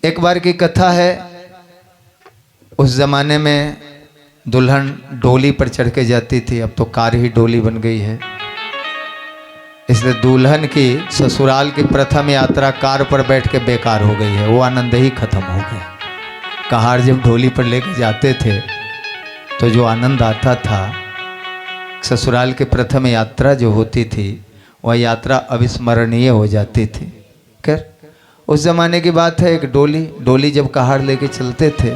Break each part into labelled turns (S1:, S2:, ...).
S1: एक बार की कथा है। उस जमाने में दुल्हन डोली पर चढ़ के जाती थी, अब तो कार ही डोली बन गई है। इसलिए दुल्हन की ससुराल की प्रथम यात्रा कार पर बैठ के बेकार हो गई है, वो आनंद ही खत्म हो गया। कहार जब डोली पर लेके जाते थे तो जो आनंद आता था, ससुराल की प्रथम यात्रा जो होती थी वह यात्रा अविस्मरणीय हो जाती थी। खैर उस जमाने की बात है। एक डोली जब कहार लेके चलते थे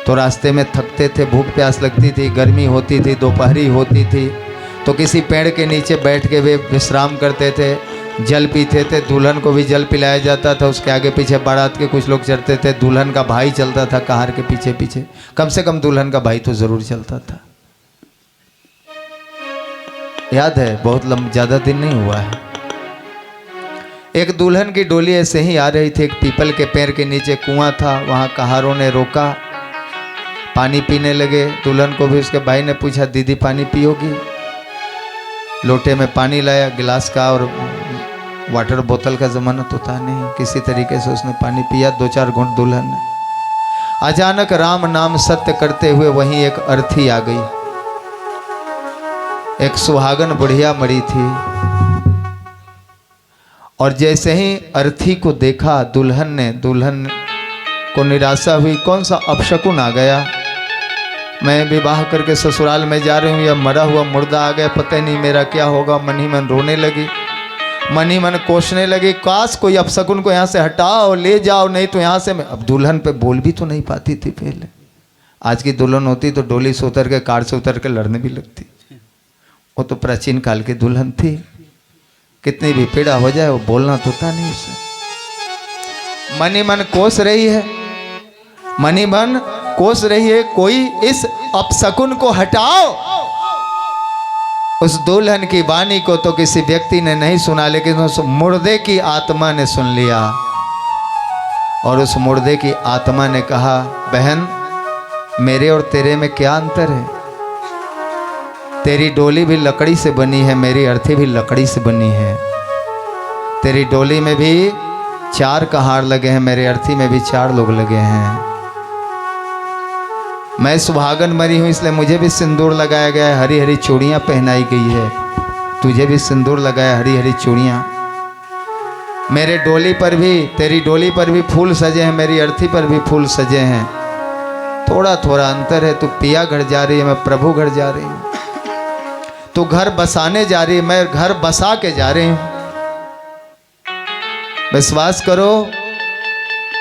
S1: तो रास्ते में थकते थे, भूख प्यास लगती थी, गर्मी होती थी, दोपहरी होती थी, तो किसी पेड़ के नीचे बैठ के वे विश्राम करते थे, जल पीते थे। दुल्हन को भी जल पिलाया जाता था। उसके आगे पीछे बारात के कुछ लोग चलते थे, दुल्हन का भाई चलता था कहार के पीछे पीछे। कम से कम दुल्हन का भाई तो जरूर चलता था। याद है, बहुत ज़्यादा दिन नहीं हुआ है। एक दुल्हन की डोली ऐसे ही आ रही थी। एक पीपल के पेड़ के नीचे कुआं था, वहाँ कहारों ने रोका, पानी पीने लगे। दुल्हन को भी उसके भाई ने पूछा, दीदी पानी पियोगी? लोटे में पानी लाया, गिलास का, और वाटर बोतल का ज़माना तो था नहीं। किसी तरीके से उसने पानी पिया, 2-4 घूंट दुल्हन ने। अचानक राम नाम सत्य करते हुए वहीं एक अर्थी आ गई। एक सुहागन बुढ़िया मरी थी, और जैसे ही अर्थी को देखा दुल्हन को निराशा हुई। कौन सा अपशकुन आ गया, मैं विवाह करके ससुराल में जा रही हूँ, या मरा हुआ मुर्दा आ गया, पता ही नहीं मेरा क्या होगा। मन ही मन रोने लगी, मन ही मन कोसने लगी, काश कोई अपशकुन को यहाँ से हटाओ, ले जाओ, नहीं तो यहाँ से मैं। अब दुल्हन पे बोल भी तो नहीं पाती थी पहले। आज की दुल्हन होती तो डोली से उतर के, कार से उतर के लड़ने भी लगती। वो तो प्राचीन काल की दुल्हन थी, कितनी भी पीड़ा हो जाए वो बोलना तो था नहीं उसे। मन ही मन कोस रही है, मन ही मन कोस रही है, कोई इस अपशकुन को हटाओ। उस दुल्हन की वाणी को तो किसी व्यक्ति ने नहीं सुना, लेकिन उस मुर्दे की आत्मा ने सुन लिया। और उस मुर्दे की आत्मा ने कहा, बहन मेरे और तेरे में क्या अंतर है? तेरी डोली भी लकड़ी से बनी है, मेरी अर्थी भी लकड़ी से बनी है। तेरी डोली में भी 4 कहार लगे हैं, मेरे अर्थी में भी 4 लोग लगे हैं। मैं सुहागन मरी हूं, इसलिए मुझे भी सिंदूर लगाया गया है, हरी हरी चूड़ियां पहनाई गई है। तुझे भी सिंदूर लगाया, हरी हरी चूड़ियां। मेरे डोली पर भी, तेरी डोली पर भी फूल सजे हैं, मेरी अर्थी पर भी फूल सजे हैं। थोड़ा थोड़ा अंतर है, तू पिया घर जा रही है, मैं प्रभु घर जा रही हूँ। तू घर बसाने जा रही है, मैं घर बसा के जा रही हूँ। विश्वास करो,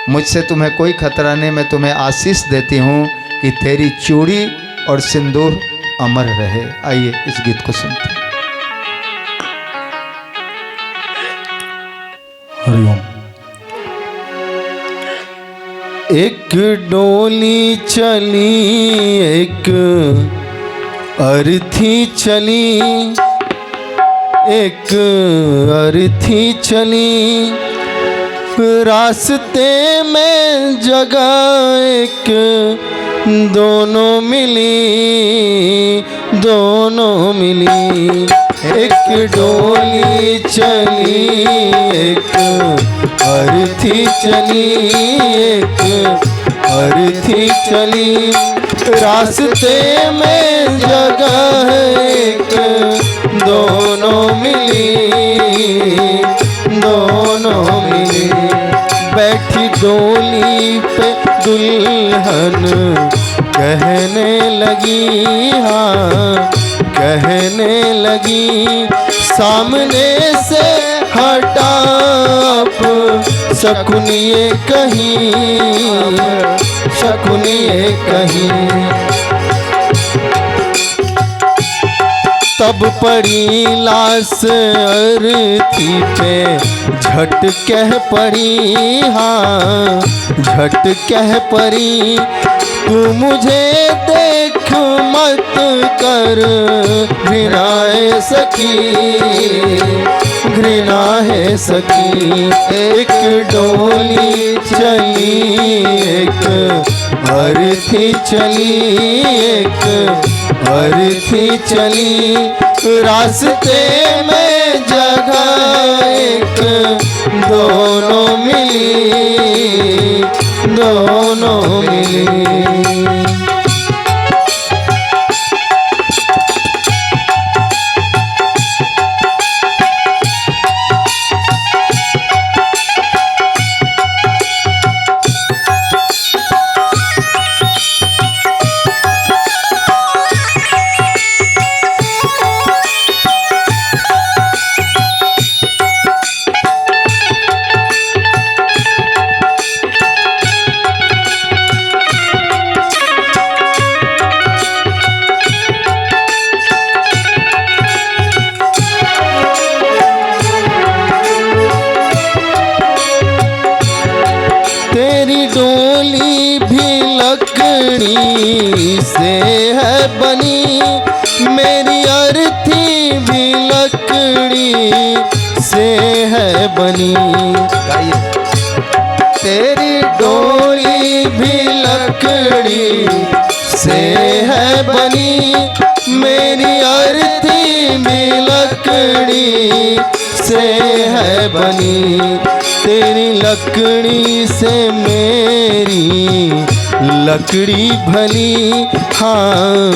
S1: मुझसे तुम्हें कोई खतरा नहीं। मैं तुम्हें आशीष देती हूँ कि तेरी चूड़ी और सिंदूर अमर रहे। आइए इस गीत को सुनते हैं।
S2: हरिओम। एक डोली चली, एक अर्थी चली, एक अर्थी चली, रास्ते में जगह एक दोनों मिली, दोनों मिली। एक डोली चली, एक अर्थी चली, एक अर्थी चली, रास्ते में जगह एक दोनों मिली, दोनों मिली। बैठी डोली पे दुल्हन कहने लगी, हाँ कहने लगी, सामने से हटा शकुनिए कहीं, शकुनिए कहीं। तब पड़ी लाश अर्थी पे, झट कह पड़ी, हाँ झट कह पड़ी, तू मुझे देख मत कर, घृणा है सखी, घृणा है सखी। एक डोली चली, एक अर्थी चली, एक अर्थी चली, रास्ते में जगह एक दोनों मिली, डोली भी लकड़ी से है बनी, मेरी अर्थी भी लकड़ी से है बनी। तेरी डोली भी लकड़ी से है बनी, मेरी अर्थी भी लकड़ी से है बनी। तेरी लकड़ी से मेरी लकड़ी भली, हाँ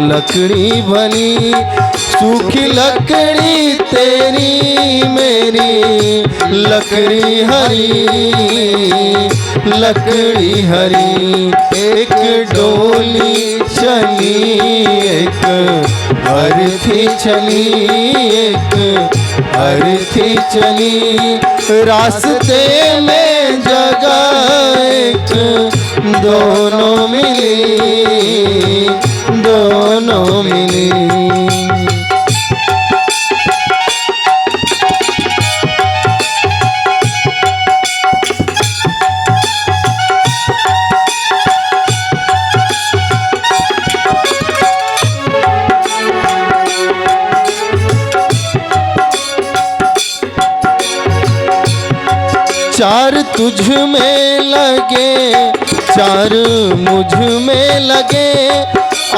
S2: लकड़ी भली। सूखी लकड़ी तेरी मेरी लकड़ी हरी, लकड़ी हरी। एक डोली चली एक अर्थी चली, एक अर्थी चली। रास्ते में जगह एक दोनों मिली, दोनों मिली। चार तुझ में लगे, चार मुझ में लगे।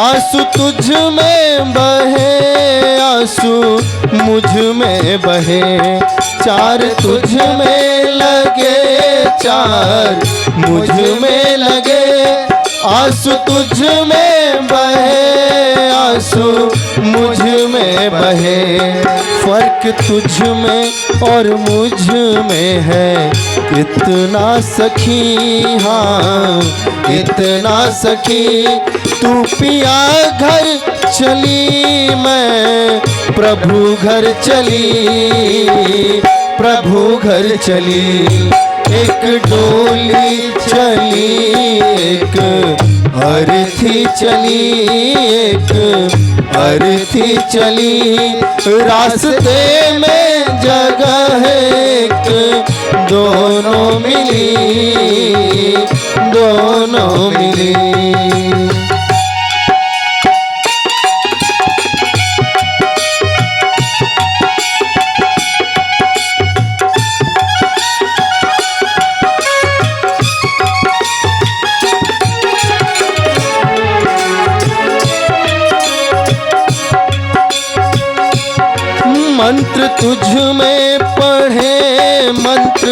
S2: आंसू तुझ में बहे, आंसू मुझ में बहे। चार तुझ में लगे, चार मुझ में लगे। आंसू तुझ में बहे, आंसू मुझ में बहे। फर्क तुझ में और मुझ में है इतना सखी, हाँ इतना सखी। तू पिया घर चली, मैं प्रभु घर चली, प्रभु घर चली। एक डोली चली एक अर्थी चली, एक अर्थी चली। रास्ते में जगह एक दोनों मिली, दोनों मिली। मंत्र तुझ में पढ़े, मंत्र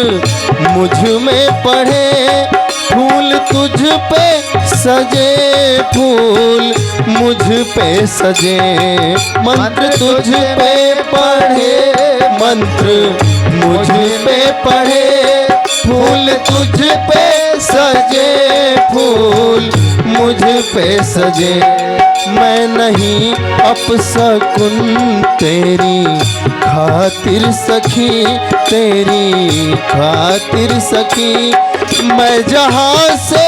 S2: मुझ में पढ़े। फूल तुझ पे सजे, फूल मुझ पे सजे। मंत्र तुझ पे पढ़े, मंत्र मुझ पे पढ़े। फूल तुझ पे सजे, फूल मुझ पे सजे। मैं नहीं अपसकुन तेरी खातिर सखी, तेरी खातिर सखी। मैं जहाँ से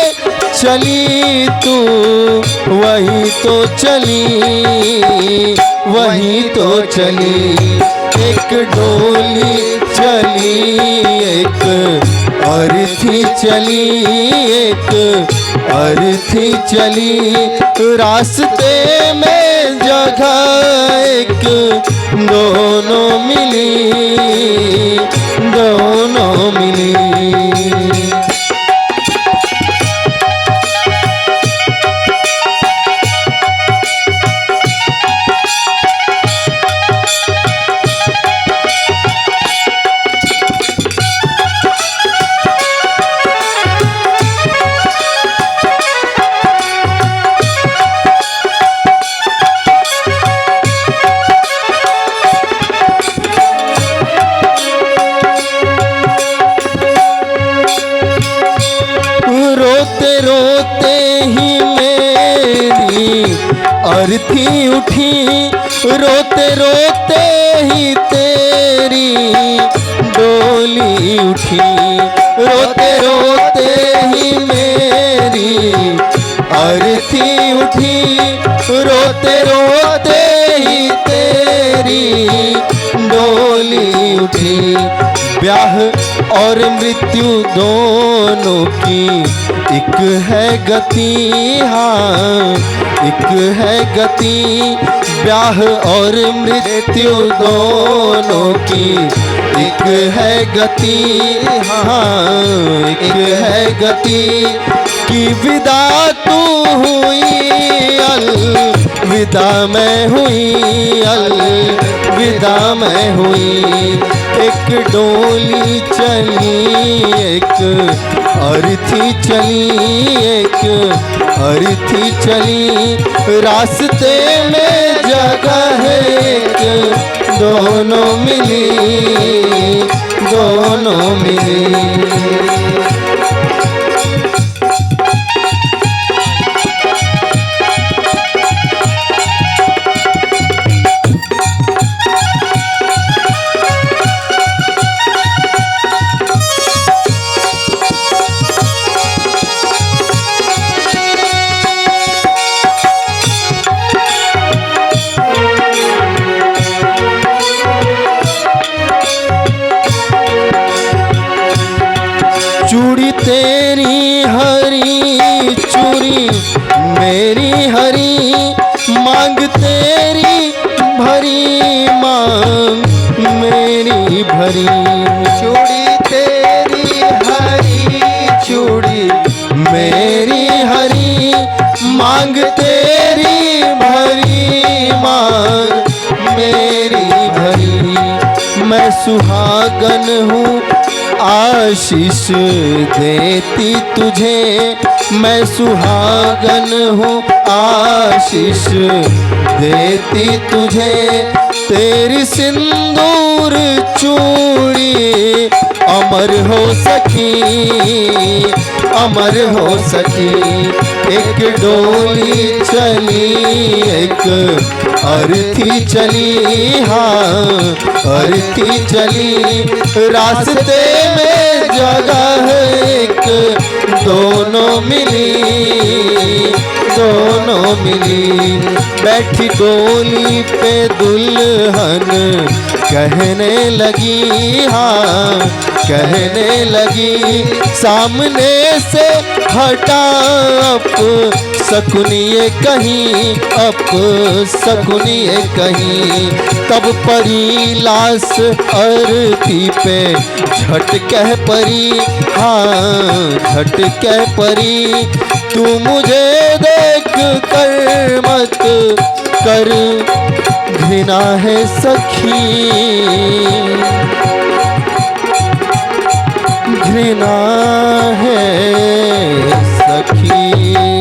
S2: चली तू वही तो चली, वही तो चली। एक डोली चली एक अर्थी चली, एक अर्थी चली। रास्ते में जगह एक दोनों मिली, दोनों मिली। अर्थी उठी, रोते रोते ही तेरी डोली उठी। रोते रोते ही मेरी अर्थी उठी, रोते रोते ही तेरी डोली उठी। ब्याह और मृत्यु दोनों की एक है गति, हाँ एक है गति। ब्याह और मृत्यु दोनों की एक है गति, हाँ एक है गति। कि विदा तू हुई अलविदा मैं हुई, अलविदा मैं हुई। एक डोली चली एक अर्थी चली, एक अर्थी चली। रास्ते में जगह एक दोनों मिली, दोनों मिली। चूड़ी तेरी हरी चूड़ी मेरी हरी, मांग तेरी भरी मांग मेरी भरी।
S1: चूड़ी तेरी हरी चूड़ी
S2: मेरी हरी, मांग तेरी भरी मांग मेरी भरी। मैं सुहागन हूँ आशीष देती तुझे, मैं सुहागन हूँ आशीष देती तुझे। तेरी सिंदूर चूड़ी अमर हो सकी, अमर हो सकी। एक डोली चली एक अर्थी चली, हाँ अर्थी चली। रास्ते में जगह एक दोनों मिली, दोनों मिली। बैठी डोली पे दुल्हन कहने लगी, हाँ कहने लगी। सामने से हटा अप सकुनिए कहीं, अप सकुनिए कहीं। तब परी लाश अर्थी पे झट कह परी, हाँ झट कह परी। तू मुझे देख कर मत कर घृणा है सखी, घृणा है सखी।